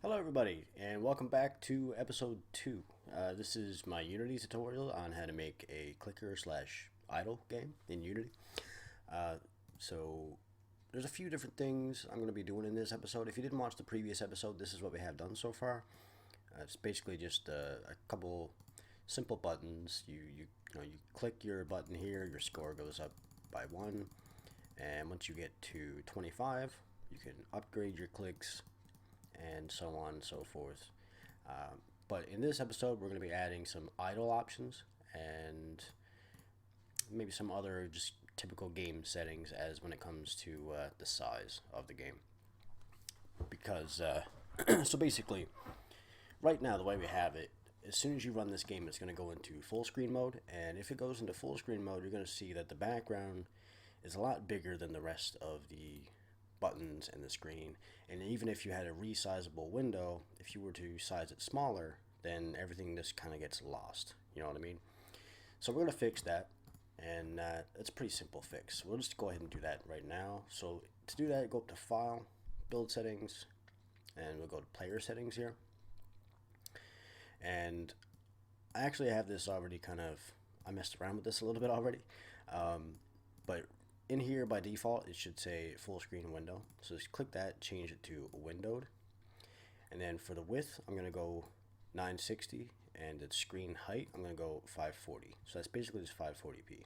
Hello everybody and welcome back to episode 2. This is my Unity tutorial on how to make a clicker slash idle game in Unity. So there's a few different things I'm going to be doing in this episode. If you didn't watch the previous episode, this is what we have done so far. It's basically just a couple simple buttons. You click your button here, your score goes up by 1, and once you get to 25 you can upgrade your clicks and so on and so forth. But in this episode, we're going to be adding some idle options and maybe some other just typical game settings as when it comes to the size of the game. Because, so basically, right now the way we have it, as soon as you run this game, it's going to go into full screen mode. And if it goes into full screen mode, you're going to see that the background is a lot bigger than the rest of the buttons and the screen. And even if you had a resizable window, if you were to size it smaller, then everything just kind of gets lost. You know what I mean? So we're going to fix that, and it's a pretty simple fix. We'll just go ahead and do that right now. So to do that, go up to File, Build Settings, and we'll go to Player Settings here. And I actually have this already I messed around with this a little bit already. But in here, by default, it should say full screen window. So just click that, change it to windowed. And then for the width, I'm going to go 960. And the screen height, I'm going to go 540. So that's basically just 540p.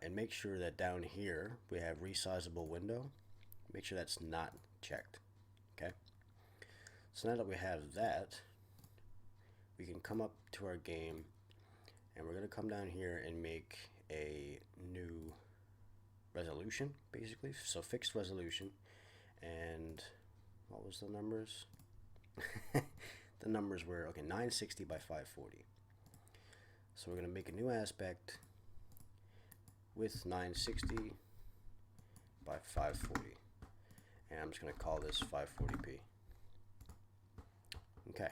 And make sure that down here, we have resizable window. Make sure that's not checked. Okay. So now that we have that, we can come up to our game. And we're going to come down here and make a new resolution, basically. So fixed resolution, and what was the numbers? The numbers were 960 by 540. So we're going to make a new aspect with 960 by 540, and I'm just going to call this 540p. Okay,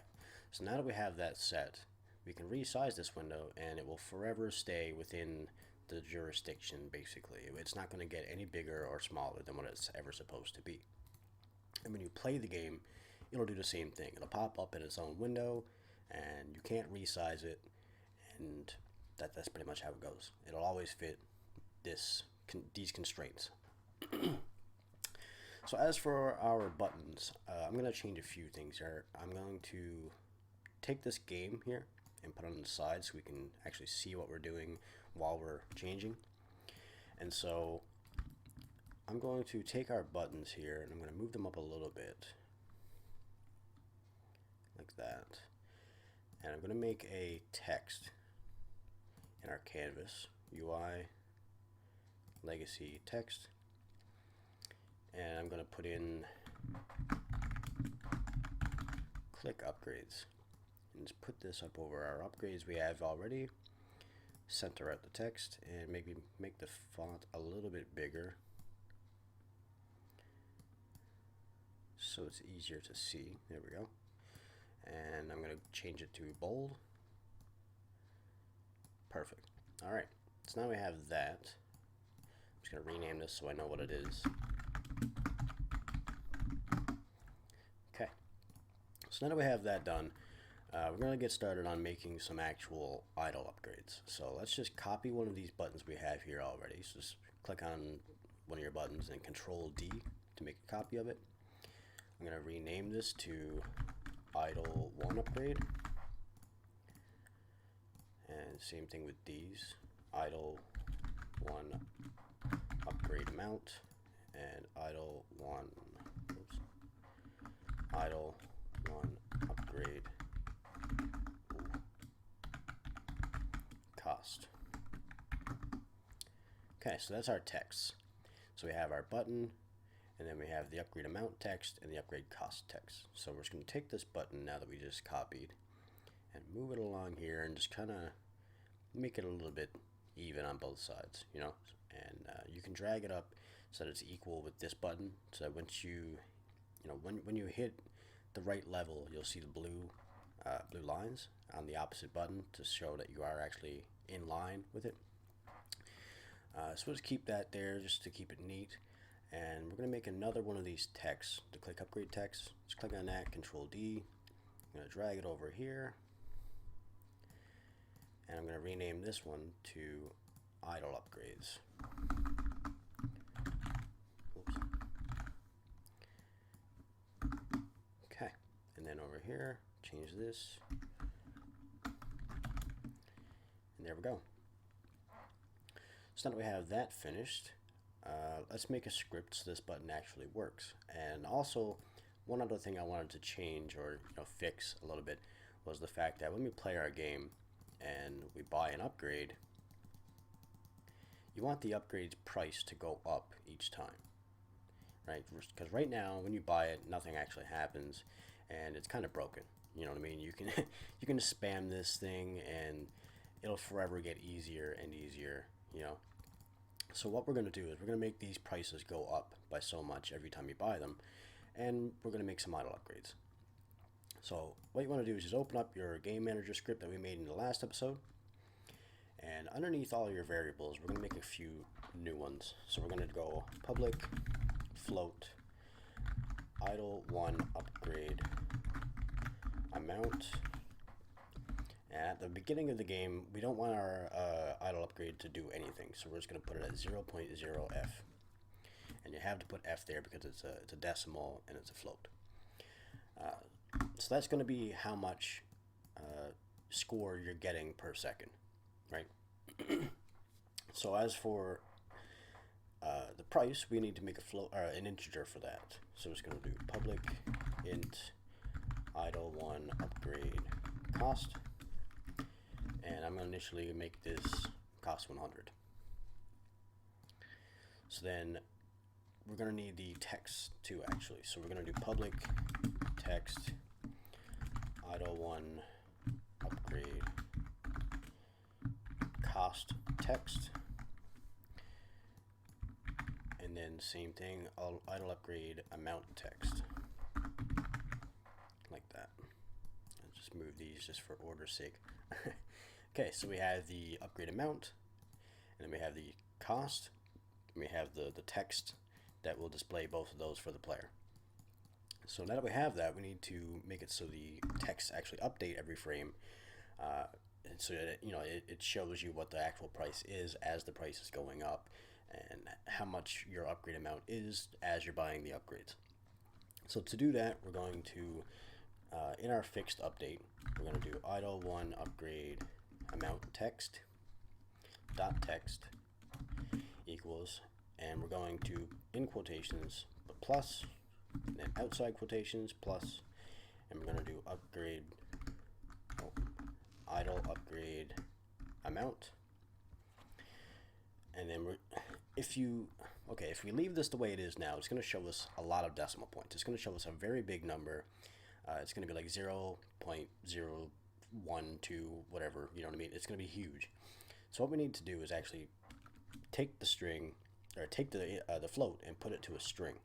so now that we have that set, we can resize this window and it will forever stay within the jurisdiction. Basically, it's not going to get any bigger or smaller than what it's ever supposed to be. And when you play the game, it'll do the same thing. It'll pop up in its own window and you can't resize it, and that's pretty much how it goes. It'll always fit these constraints. So as for our buttons, I'm going to change a few things here. I'm going to take this game here and put it on the side so we can actually see what we're doing while we're changing. And so I'm going to take our buttons here and I'm going to move them up a little bit like that, and I'm going to make a text in our canvas, UI legacy text, and I'm going to put in click upgrades. And just put this up over our upgrades we have already. Center out the text and maybe make the font a little bit bigger so it's easier to see. There we go. And I'm going to change it to bold. Perfect. Alright, so now we have that. I'm just going to rename this so I know what it is. Okay, so now that we have that done, we're going to get started on making some actual idle upgrades. So let's just copy one of these buttons we have here already. So just click on one of your buttons and Control D to make a copy of it. I'm going to rename this to idle 1 upgrade. And same thing with these. Idle 1 upgrade amount and idle 1 upgrade cost. Okay, so that's our text. So we have our button, and then we have the upgrade amount text and the upgrade cost text. So we're just going to take this button now that we just copied and move it along here and just kind of make it a little bit even on both sides, you know. And you can drag it up so that it's equal with this button. So that once when you hit the right level, you'll see the blue lines on the opposite button to show that you are actually in line with it. So we'll just keep that there just to keep it neat. And we're going to make another one of these texts to click upgrade text. Just click on that, Control D. I'm going to drag it over here. And I'm going to rename this one to idle upgrades. Oops. Okay, and then over here, change this. And there we go. So now that we have that finished, let's make a script so this button actually works. And also, one other thing I wanted to change or fix a little bit was the fact that when we play our game and we buy an upgrade, you want the upgrade's price to go up each time, right? Because right now, when you buy it, nothing actually happens, and it's kind of broken. You know what I mean? You can you can just spam this thing, and it'll forever get easier and easier. So what we're going to do is we're going to make these prices go up by so much every time you buy them, and we're going to make some idle upgrades. So what you want to do is just open up your game manager script that we made in the last episode, and underneath all your variables we're going to make a few new ones. So we're going to go public float idle one upgrade amount. And at the beginning of the game, we don't want our idle upgrade to do anything, so we're just going to put it at 0.0f. And you have to put f there because it's a decimal and it's a float. So that's going to be how much score you're getting per second, right? So as for the price, we need to make a float or an integer for that. So it's going to do public int idle one upgrade cost. And I'm going to initially make this cost 100. So then we're going to need the text too, actually. So we're going to do public text idle one upgrade cost text. And then same thing, idle upgrade amount text. Like that. I'll just move these just for order's sake. Okay, so we have the upgrade amount, and then we have the cost, and we have the text that will display both of those for the player. So now that we have that, we need to make it so the text actually update every frame, so that it shows you what the actual price is as the price is going up, and how much your upgrade amount is as you're buying the upgrades. So to do that, we're going to in our fixed update, we're going to do idle one upgrade amount text dot text equals, and we're going to in quotations put plus, and then outside quotations plus, and we're going to do upgrade idle upgrade amount. And then if we leave this the way it is now, it's going to show us a lot of decimal points. It's going to show us a very big number. It's going to be like 0.012, whatever, you know what I mean? It's going to be huge. So what we need to do is actually take the string, or take the float and put it to a string.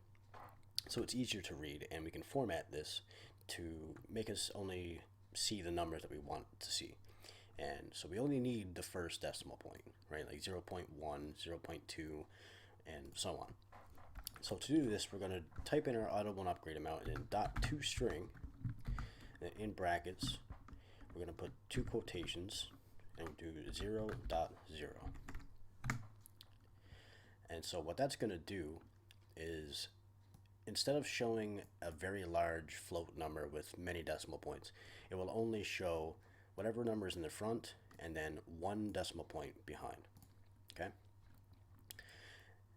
So it's easier to read, and we can format this to make us only see the numbers that we want to see. And so we only need the first decimal point, right? Like 0.1, 0.2, and so on. So to do this, we're going to type in our idle one upgrade amount and then .toString, and in brackets, we're going to put two quotations and do 0.0. And so what that's going to do is, instead of showing a very large float number with many decimal points, it will only show whatever number is in the front and then one decimal point behind. Okay?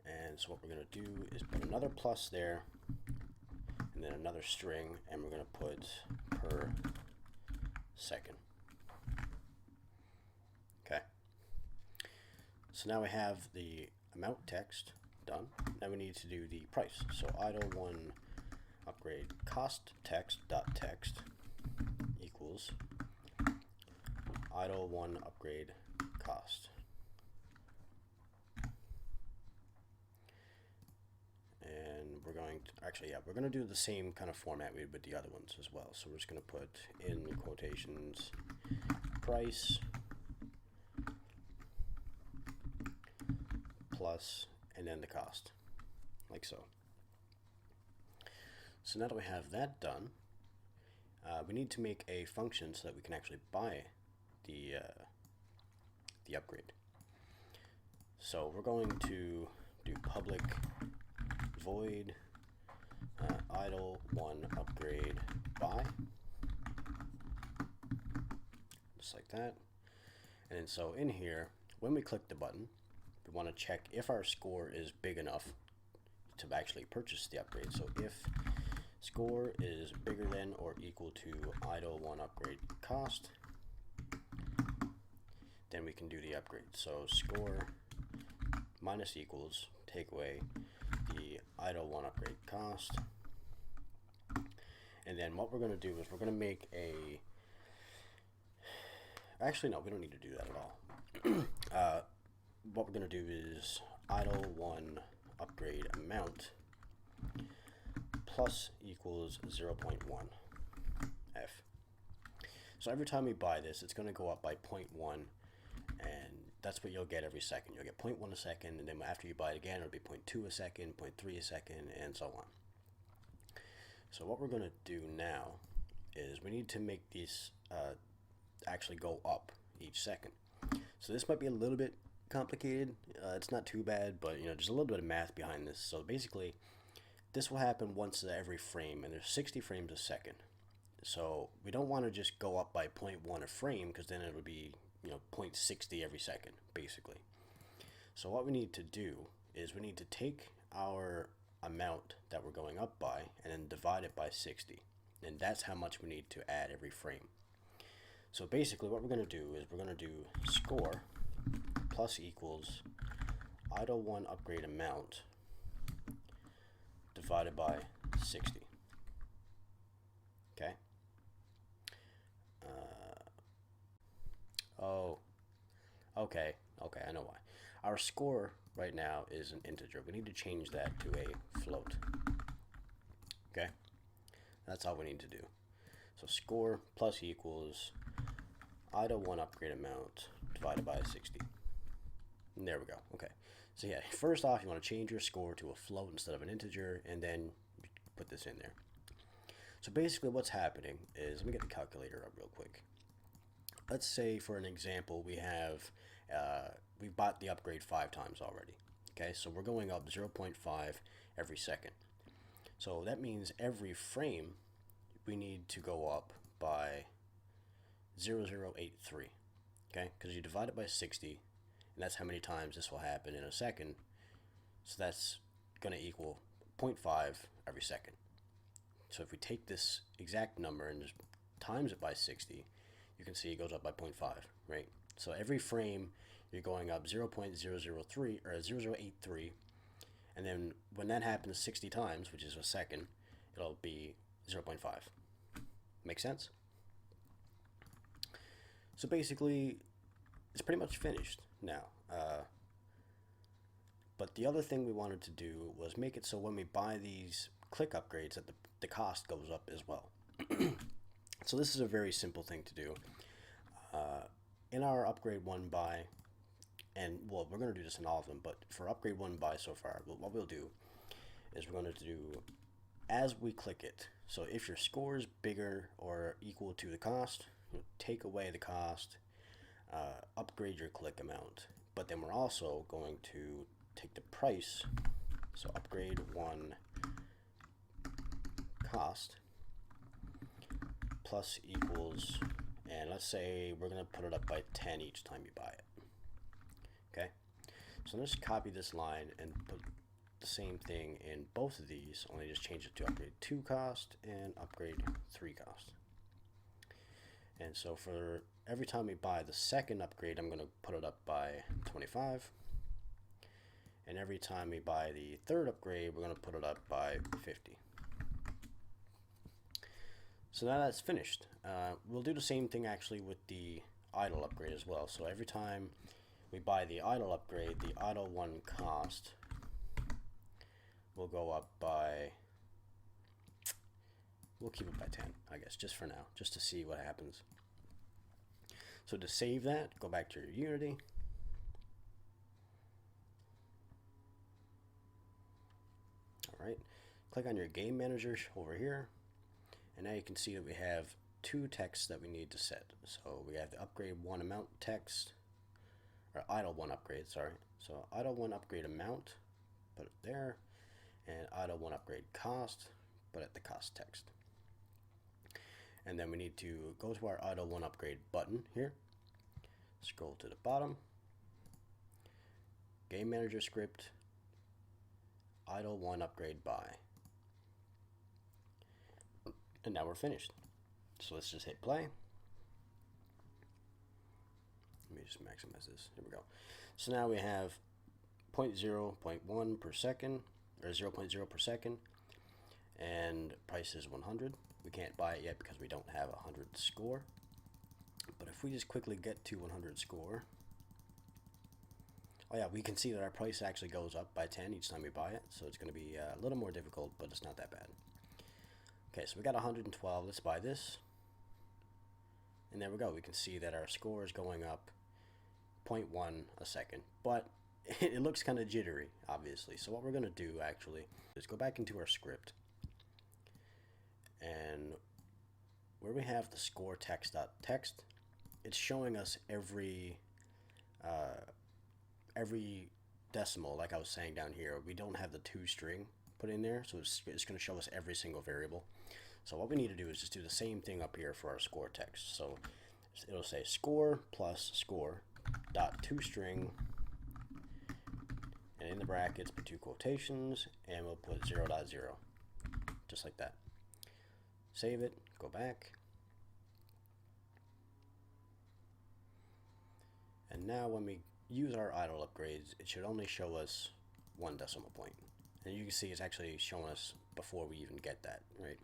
And so what we're going to do is put another plus there, and then another string, and we're going to put per second. Okay. So now we have the amount text done. Now we need to do the price. So idle one upgrade cost text dot text equals idle one upgrade cost. And we're going to, actually, yeah, we're going to do the same kind of format we did with the other ones as well. So we're just going to put in quotations price plus, and then the cost. like so. So now that we have that done, we need to make a function so that we can actually buy the upgrade. So we're going to do public void idle one upgrade buy, just like that. And then so in here, when we click the button, we want to check if our score is big enough to actually purchase the upgrade. So if score is bigger than or equal to idle one upgrade cost, then we can do the upgrade. So score minus equals, take away the idle one upgrade cost. And then what we're going to do is we're going to make a, actually no, we don't need to do that at all. What we're going to do is idle one upgrade amount plus equals 0.1 F. So every time we buy this, it's going to go up by 0.1, and that's what you'll get every second. You'll get 0.1 a second, and then after you buy it again, it'll be 0.2 a second, 0.3 a second, and so on. So what we're going to do now is we need to make these actually go up each second. So this might be a little bit complicated. It's not too bad, but there's a little bit of math behind this. So basically, this will happen once every frame, and there's 60 frames a second. So we don't want to just go up by 0.1 a frame, because then it would be 0.60 every second, basically. So what we need to do is we need to take our amount that we're going up by and then divide it by 60, and that's how much we need to add every frame. So basically what we're going to do is we're going to do score plus equals idle one upgrade amount divided by 60. Okay. Okay, I know why. Our score right now is an integer. We need to change that to a float. Okay, that's all we need to do. So score plus equals idle one upgrade amount divided by 60. And there we go. Okay, so yeah, first off, you want to change your score to a float instead of an integer, and then put this in there. So basically what's happening is, let me get the calculator up real quick. Let's say for an example, we have we bought the upgrade 5 times already. Okay, so we're going up 0.5 every second. So that means every frame we need to go up by 0.083. Okay, because you divide it by 60, and that's how many times this will happen in a second. So that's going to equal 0.5 every second. So if we take this exact number and just times it by 60, you can see it goes up by 0.5, right? So every frame you're going up 0.003 or 0.083, and then when that happens 60 times, which is a second, it'll be 0.5. Make sense? So basically, it's pretty much finished now. But the other thing we wanted to do was make it so when we buy these click upgrades that the cost goes up as well. So this is a very simple thing to do. In our upgrade 1 buy, and well, we're going to do this in all of them, but for upgrade 1 buy so far, what we'll do is we're going to do as we click it. So if your score is bigger or equal to the cost, take away the cost, upgrade your click amount. But then we're also going to take the price, so upgrade 1 cost plus equals, and let's say we're going to put it up by 10 each time you buy it. Okay, so let's copy this line and put the same thing in both of these, only just change it to upgrade 2 cost and upgrade 3 cost. And so for every time we buy the second upgrade, I'm going to put it up by 25. And every time we buy the third upgrade, we're going to put it up by 50. So now that's finished. We'll do the same thing actually with the idle upgrade as well. So every time we buy the idle upgrade, the idle 1 cost will go up by, we'll keep it by 10, I guess, just for now, just to see what happens. So to save that, go back to your Unity. right? Click on your game manager over here, and now you can see that we have two texts that we need to set. So we have the upgrade one amount text, or idle one upgrade, sorry. So idle one upgrade amount, put it there, and idle one upgrade cost, put it the cost text. And then we need to go to our idle one upgrade button here, scroll to the bottom, game manager script, idle one upgrade by. And now we're finished. So let's just hit play. Let me just maximize this. Here we go. So now we have 0.0.1 per second, or 0.0 per second, and price is 100. We can't buy it yet because we don't have 100 score. But if we just quickly get to 100 score, oh yeah, we can see that our price actually goes up by 10 each time we buy it. So it's going to be a little more difficult, but it's not that bad. Okay, so we got 112. Let's buy this. And there we go. We can see that our score is going up 0.1 a second. But it looks kind of jittery, obviously. So what we're going to do, actually, is go back into our script. And where we have the score text.text, it's showing us every decimal, like I was saying down here. We don't have the toString put in there, so it's going to show us every single variable. So what we need to do is just do the same thing up here for our score text. So it'll say score plus score dot toString, and in the brackets put two quotations, and we'll put 0.0, just like that. Save it, go back, and now when we use our idle upgrades, it should only show us one decimal point. And you can see it's actually showing us before we even get that, right?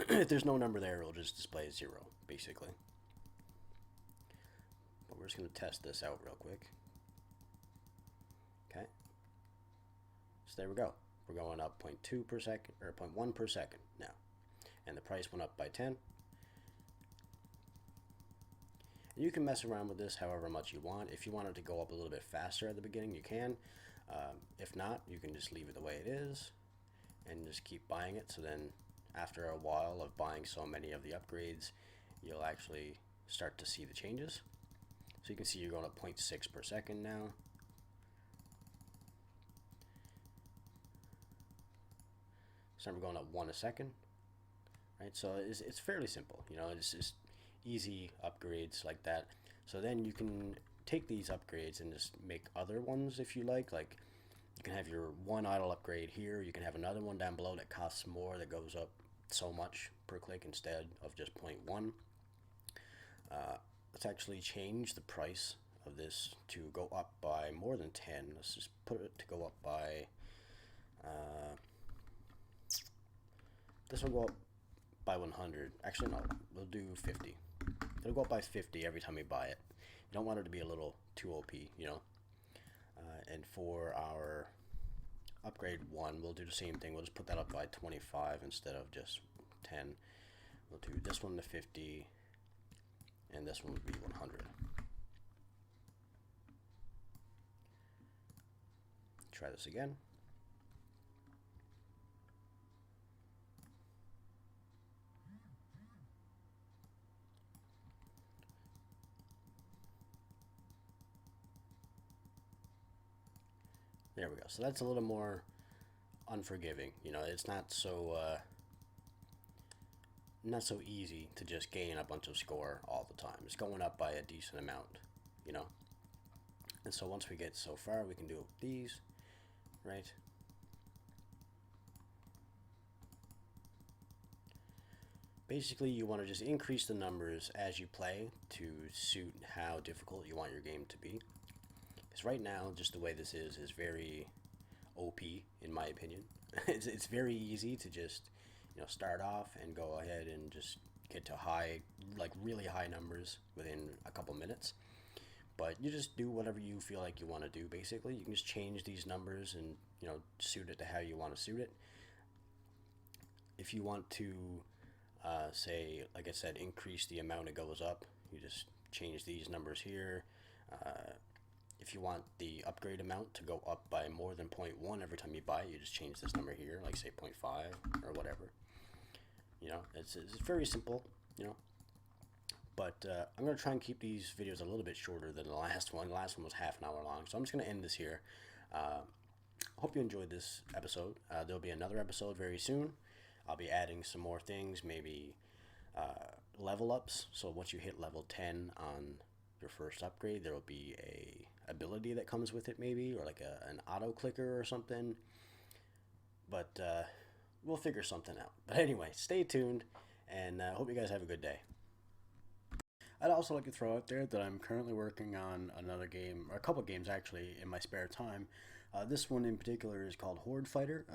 If there's no number there, it'll just display 0, basically. But we're just going to test this out real quick. Okay. So there we go. We're going up 0.2 per second, or 0.1 per second now. And the price went up by 10. And you can mess around with this however much you want. If you want it to go up a little bit faster at the beginning, you can. If not, you can just leave it the way it is and just keep buying it. So then after a while of buying so many of the upgrades, you'll actually start to see the changes. So you can see you're going up 0.6 per second now. So we're going up 1 a second, right? So it's fairly simple, you know, it's just easy upgrades like that. So then you can take these upgrades and just make other ones if you like you can have your one idle upgrade here, you can have another one down below that costs more, that goes up so much per click instead of just 0.1. Let's actually change the price of this to go up by more than 10. Let's just put it to go up by this will go up by 100. Actually, no, we'll do 50. It'll go up by 50 every time we buy it. You don't want it to be a little too OP, you know. And for our upgrade 1, we'll do the same thing. We'll just put that up by 25 instead of just 10. We'll do this one to 50, and this one would be 100. Try this again. There we go. So that's a little more unforgiving. You know, it's not so easy to just gain a bunch of score all the time. It's going up by a decent amount, you know. And so once we get so far, we can do these, right? Basically, you want to just increase the numbers as you play to suit how difficult you want your game to be. Because right now, just the way this is very OP, in my opinion. It's very easy to just, you know, start off and go ahead and just get to high, like really high numbers within a couple minutes. But you just do whatever you feel like you want to do, basically. You can just change these numbers and, you know, suit it to how you want to suit it. If you want to, say, like I said, increase the amount it goes up, you just change these numbers here. If you want the upgrade amount to go up by more than 0.1 every time you buy it, you just change this number here, like say 0.5 or whatever. You know, it's very simple, you know. But I'm going to try and keep these videos a little bit shorter than the last one. The last one was half an hour long. So I'm just going to end this here. Hope you enjoyed this episode. There'll be another episode very soon. I'll be adding some more things, maybe level ups. So once you hit level 10 on your first upgrade, there will be a ability that comes with it, maybe, or like an auto clicker or something. But we'll figure something out. But anyway, stay tuned, and hope you guys have a good day. I'd also like to throw out there that I'm currently working on another game, or a couple games actually, in my spare time. This one in particular is called Horde Fighter.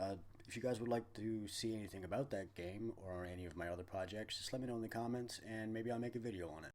If you guys would like to see anything about that game or any of my other projects, just let me know in the comments, and maybe I'll make a video on it.